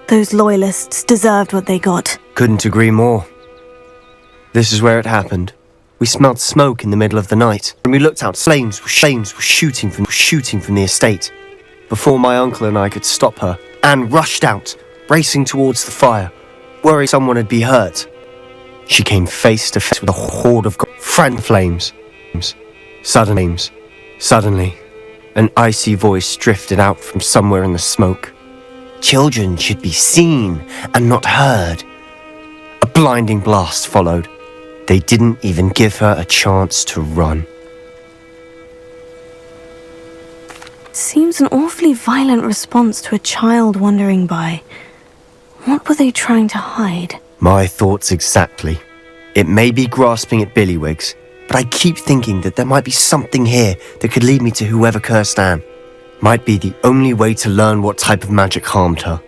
Those loyalists deserved what they got. Couldn't agree more. This is where it happened. We smelled smoke in the middle of the night. When we looked out, flames were shooting from the estate. Before my uncle and I could stop her, Anne rushed out, racing towards the fire, worried someone had been hurt. She came face to face with a horde of friend flames. Suddenly, an icy voice drifted out from somewhere in the smoke. Children should be seen and not heard. A blinding blast followed. They didn't even give her a chance to run. Seems an awfully violent response to a child wandering by. What were they trying to hide? My thoughts exactly. It may be grasping at Bailistx, but I keep thinking that there might be something here that could lead me to whoever cursed Anne. Might be the only way to learn what type of magic harmed her,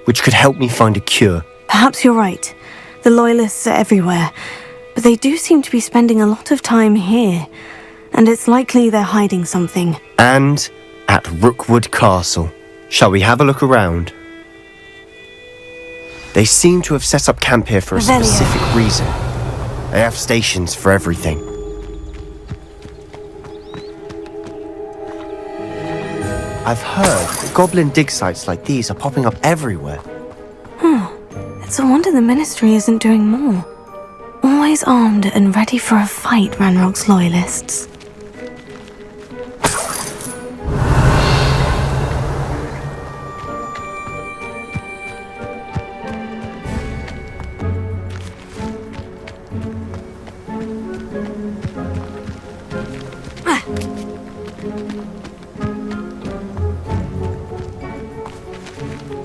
which could help me find a cure. Perhaps you're right. The loyalists are everywhere, but they do seem to be spending a lot of time here, and it's likely they're hiding something. And at Rookwood Castle. Shall we have a look around? They seem to have set up camp here for a specific reason. They have stations for everything. I've heard that goblin dig sites like these are popping up everywhere. It's a wonder the Ministry isn't doing more. Always armed and ready for a fight, Ranrock's loyalists.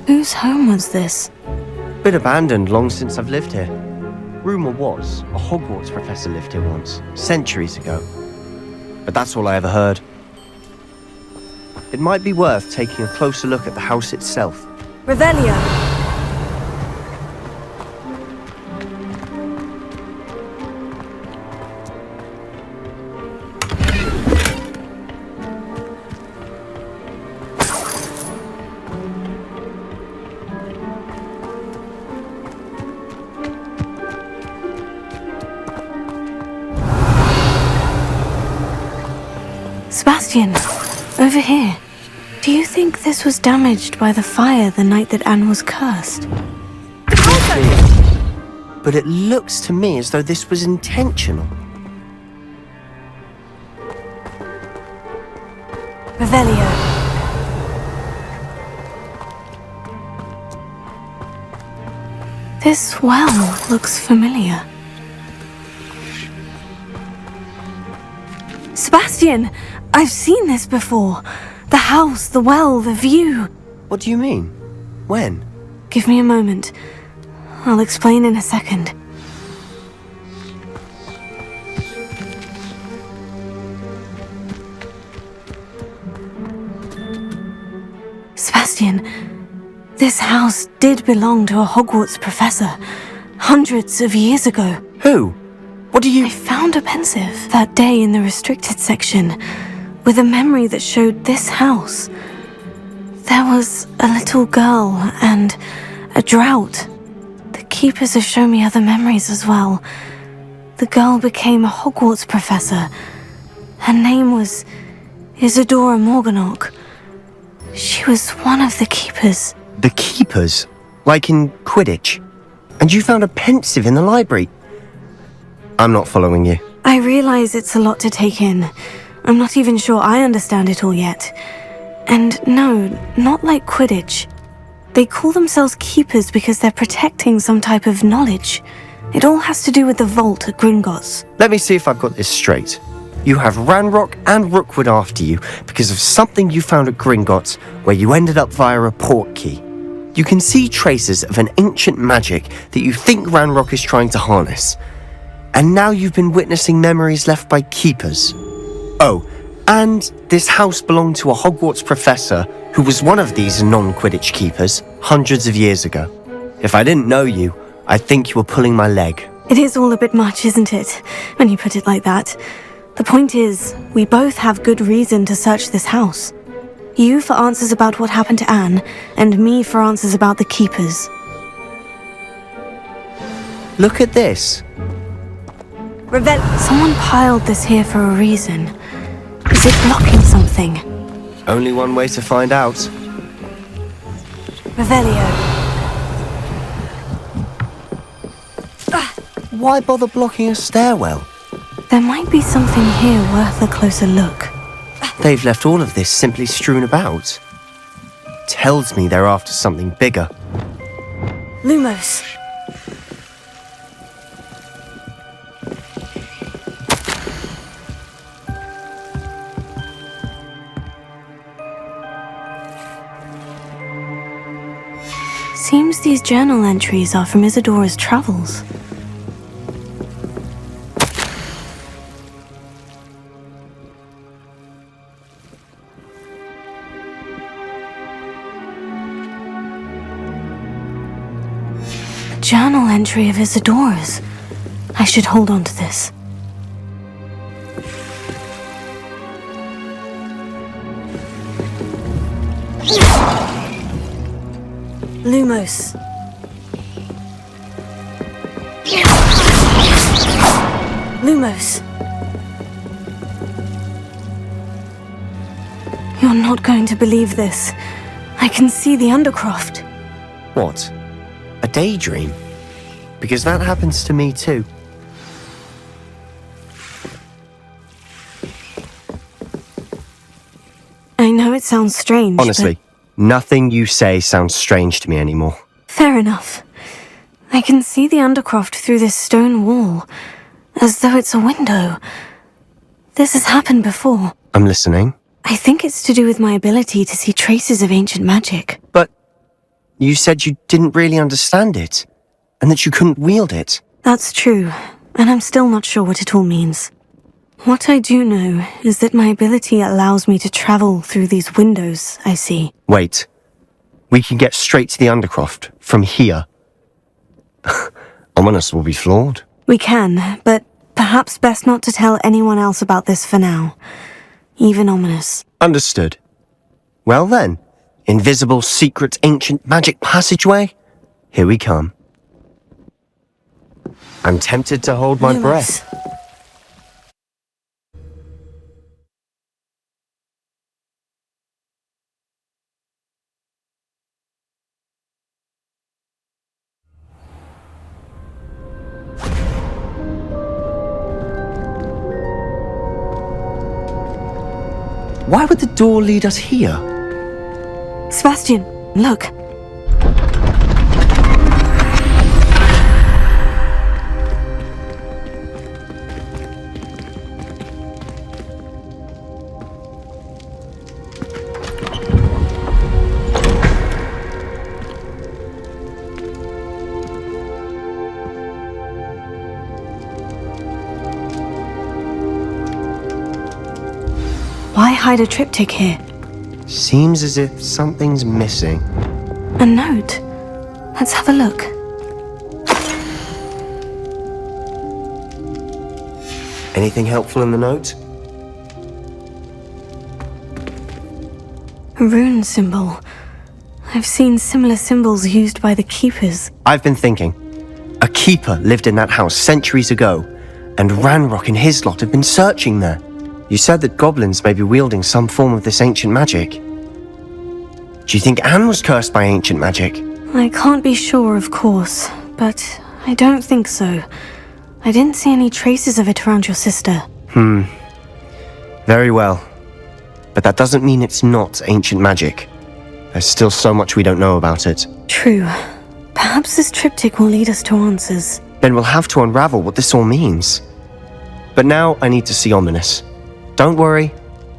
Whose home was this? Been abandoned long since I've lived here. Rumour was a Hogwarts professor lived here once, centuries ago. But that's all I ever heard. It might be worth taking a closer look at the house itself. Revelio! Sebastian, over here. Do you think this was damaged by the fire the night that Anne was cursed? But it looks to me as though this was intentional. Revelio. This well looks familiar. Sebastian! I've seen this before. The house, the well, the view. What do you mean? When? Give me a moment. I'll explain in a second. Sebastian, this house did belong to a Hogwarts professor, hundreds of years ago. Who? What do you... I found a pensive that day in the restricted section, with a memory that showed this house. There was a little girl and a drought. The keepers have shown me other memories as well. The girl became a Hogwarts professor. Her name was Isadora Morganach. She was one of the keepers. The keepers? Like in Quidditch? And you found a pensive in the library? I'm not following you. I realize it's a lot to take in. I'm not even sure I understand it all yet. And no, not like Quidditch. They call themselves keepers because they're protecting some type of knowledge. It all has to do with the vault at Gringotts. Let me see if I've got this straight. You have Ranrock and Rookwood after you because of something you found at Gringotts where you ended up via a port key. You can see traces of an ancient magic that you think Ranrock is trying to harness. And now you've been witnessing memories left by keepers. Oh, and this house belonged to a Hogwarts professor who was one of these non-Quidditch keepers hundreds of years ago. If I didn't know you, I'd think you were pulling my leg. It is all a bit much, isn't it, when you put it like that? The point is, we both have good reason to search this house. You for answers about what happened to Anne, and me for answers about the Keepers. Look at this. Someone piled this here for a reason. Is it blocking something? Only one way to find out. Revelio. Why bother blocking a stairwell? There might be something here worth a closer look. They've left all of this simply strewn about. Tells me they're after something bigger. Lumos. Seems these journal entries are from Isadora's travels. A journal entry of Isadora's. I should hold on to this. Lumos. Lumos. You're not going to believe this. I can see the Undercroft. What? A daydream? Because that happens to me too. I know it sounds strange, Honestly, nothing you say sounds strange to me anymore. Fair enough. I can see the Undercroft through this stone wall, as though it's a window. This has happened before. I'm listening. I think it's to do with my ability to see traces of ancient magic. But you said you didn't really understand it, and that you couldn't wield it. That's true, and I'm still not sure what it all means. What I do know is that my ability allows me to travel through these windows I see. Wait. We can get straight to the Undercroft from here. Ominous will be flawed. We can, but perhaps best not to tell anyone else about this for now. Even Ominous. Understood. Well then, invisible, secret, ancient magic passageway? Here we come. I'm tempted to hold my breath. Why would the door lead us here? Sebastian, look. Why hide a triptych here? Seems as if something's missing. A note. Let's have a look. Anything helpful in the note? A rune symbol. I've seen similar symbols used by the Keepers. I've been thinking. A keeper lived in that house centuries ago, and Ranrock and his lot have been searching there. You said that goblins may be wielding some form of this ancient magic. Do you think Anne was cursed by ancient magic? I can't be sure, of course, but I don't think so. I didn't see any traces of it around your sister. Very well. But that doesn't mean it's not ancient magic. There's still so much we don't know about it. True. Perhaps this triptych will lead us to answers. Then we'll have to unravel what this all means. But now I need to see Ominous. Don't worry,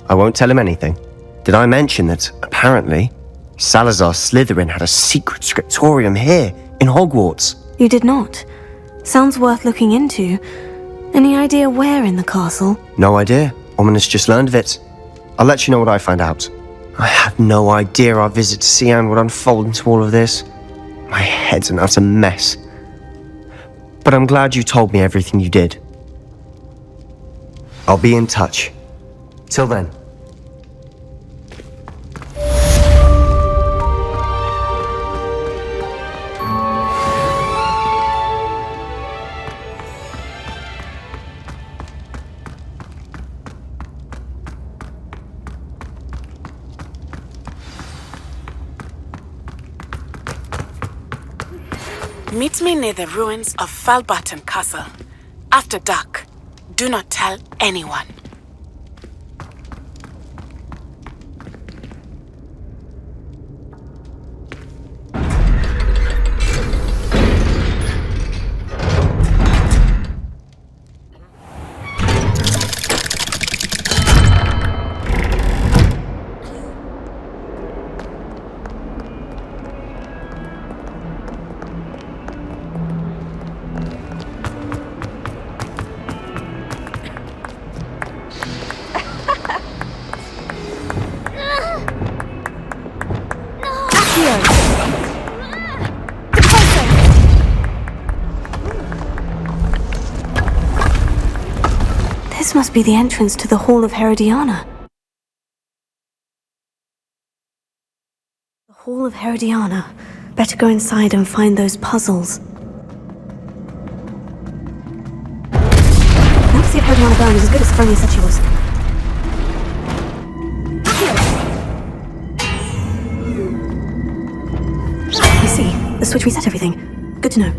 I won't tell him anything. Did I mention that, apparently, Salazar Slytherin had a secret scriptorium here, in Hogwarts? You did not. Sounds worth looking into. Any idea where in the castle? No idea. Ominous just learned of it. I'll let you know what I find out. I had no idea our visit to Sian would unfold into all of this. My head's an utter mess. But I'm glad you told me everything you did. I'll be in touch. Till then. Meet me near the ruins of Falbaton Castle. After dark. Do not tell anyone. This must be the entrance to the Hall of Herodiana. The Hall of Herodiana. Better go inside and find those puzzles. Now to see if Herodiana Byrne is as good as Sophronia said she was. I see. The switch reset everything. Good to know.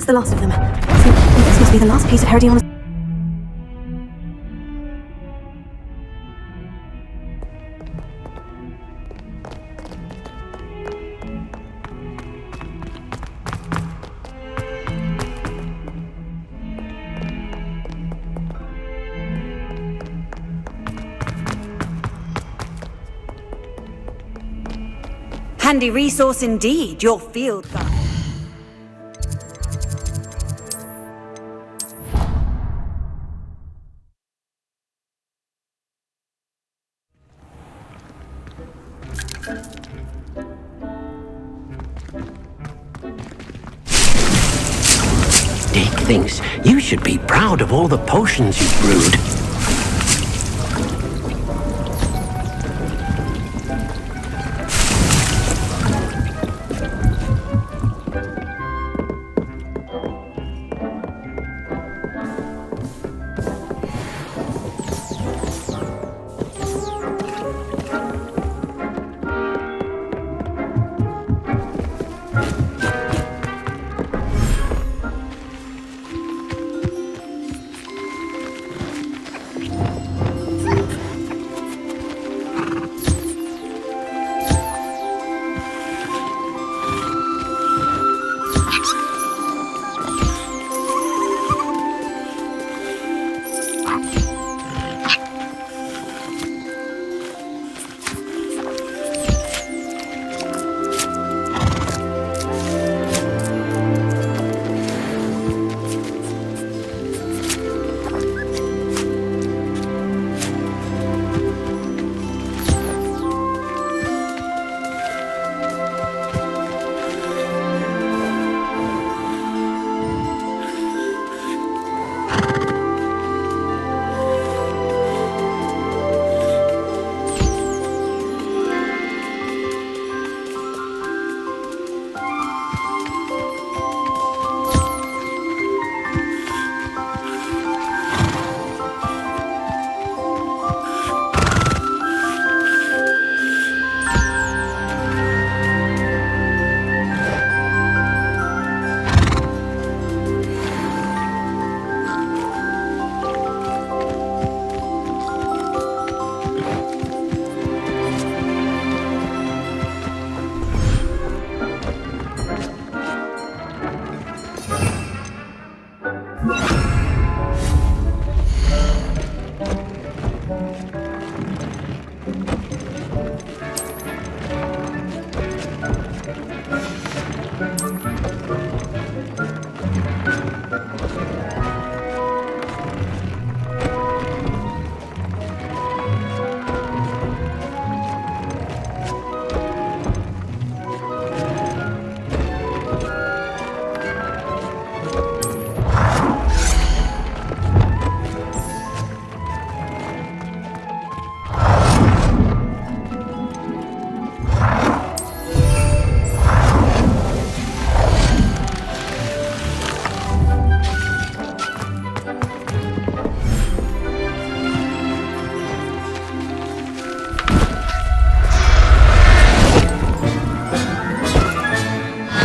the last of them. So this must be the last piece of Herodiana's... Handy resource indeed, your field guide. Dick thinks you should be proud of all the potions you've brewed.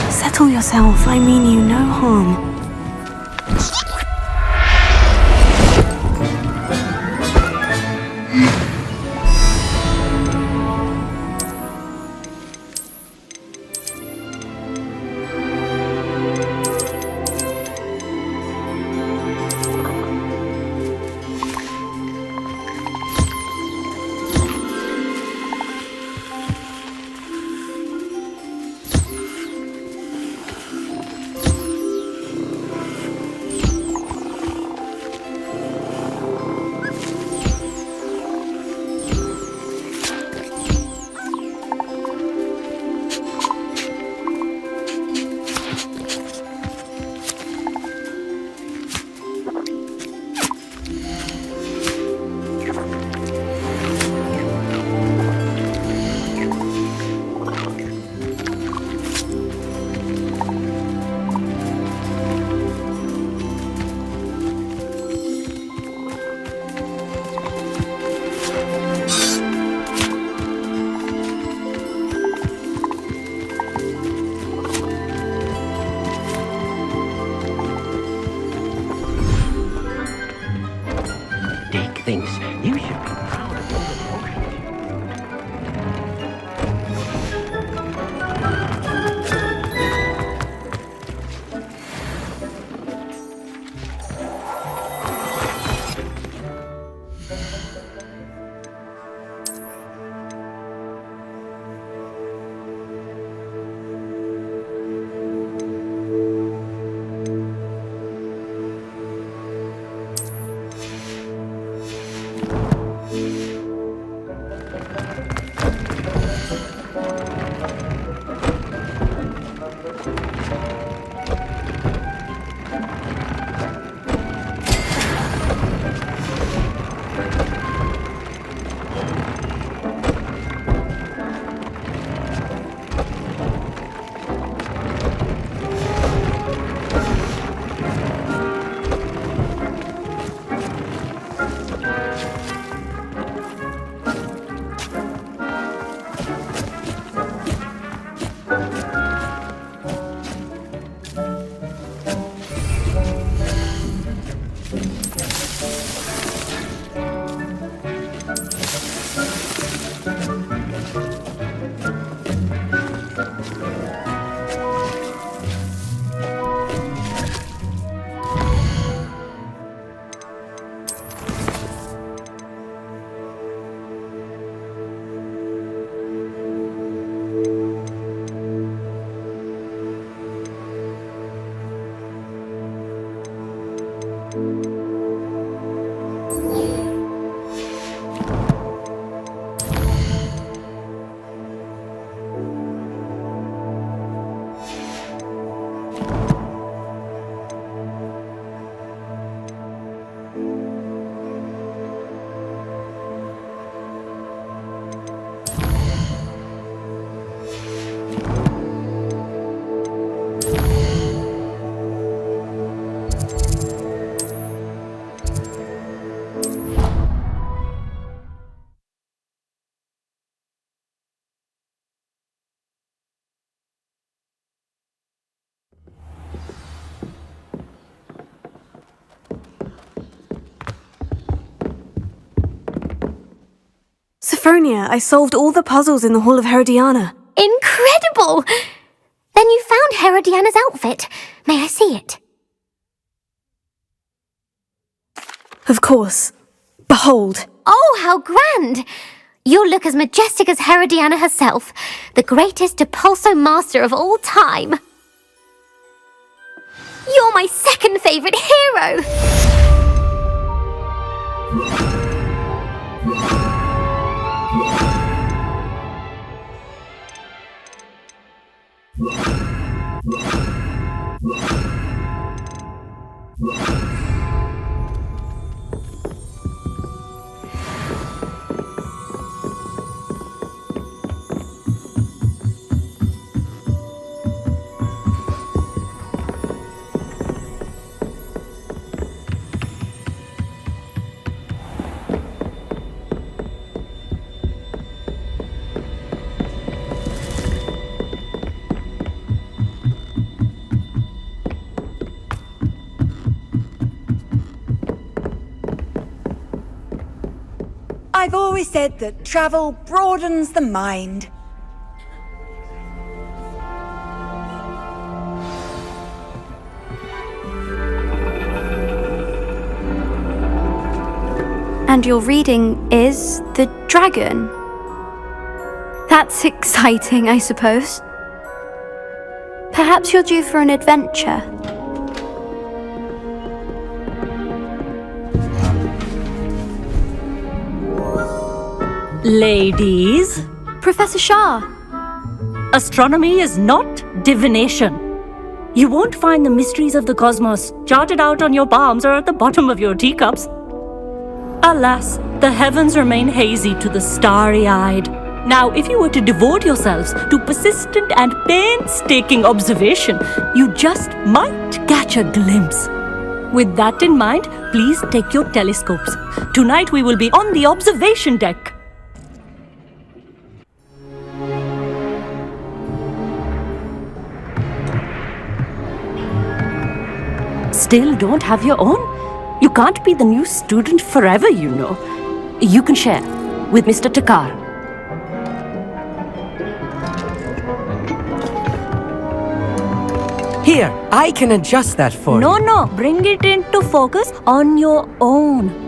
Settle yourself, I mean you no harm. Thinks you should be proud of all the potions. Sophronia, I solved all the puzzles in the Hall of Herodiana. Incredible! Then you found Herodiana's outfit. May I see it? Of course. Behold. Oh, how grand! You'll look as majestic as Herodiana herself, the greatest Depulso master of all time. You're my second favorite hero! I've always said that travel broadens the mind. And your reading is The Dragon. That's exciting, I suppose. Perhaps you're due for an adventure. Ladies, Professor Shah. astronomy is not divination. You won't find the mysteries of the cosmos charted out on your palms or at the bottom of your teacups. Alas, the heavens remain hazy to the starry-eyed. Now, if you were to devote yourselves to persistent and painstaking observation, you just might catch a glimpse. With that in mind, please take your telescopes. Tonight we will be on the observation deck. Still don't have your own? You can't be the new student forever, you know. You can share with Mr. Takar. Here, I can adjust that for you. No, bring it into focus on your own.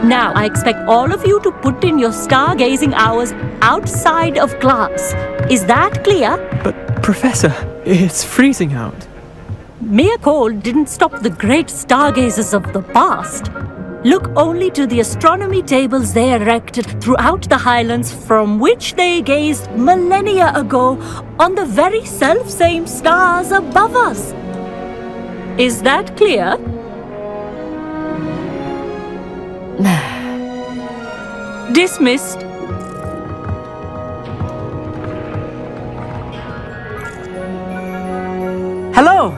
Now, I expect all of you to put in your stargazing hours outside of class. Is that clear? But, Professor, it's freezing out. Mere cold didn't stop the great stargazers of the past. Look only to the astronomy tables they erected throughout the highlands from which they gazed millennia ago on the very self-same stars above us. Is that clear? Dismissed. Hello!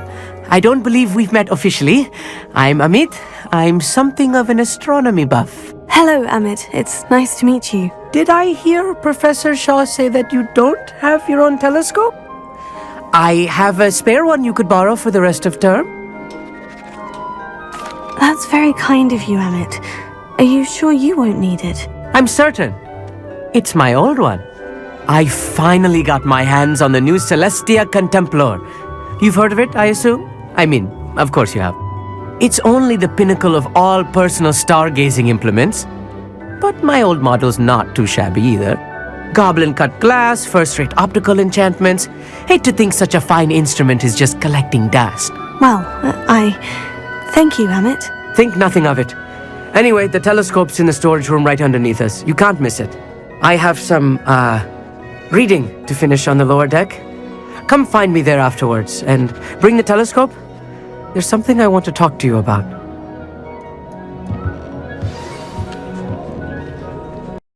I don't believe we've met officially. I'm Amit. I'm something of an astronomy buff. Hello, Amit. It's nice to meet you. Did I hear Professor Shaw say that you don't have your own telescope? I have a spare one you could borrow for the rest of term. That's very kind of you, Amit. Are you sure you won't need it? I'm certain. It's my old one. I finally got my hands on the new Celestia Contemplar. You've heard of it, I assume? I mean, of course you have. It's only the pinnacle of all personal stargazing implements. But my old model's not too shabby either. Goblin-cut glass, first-rate optical enchantments. Hate to think such a fine instrument is just collecting dust. Well, thank you, Amit. Think nothing of it. Anyway, the telescope's in the storage room right underneath us. You can't miss it. I have some, reading to finish on the lower deck. Come find me there afterwards, and bring the telescope. There's something I want to talk to you about.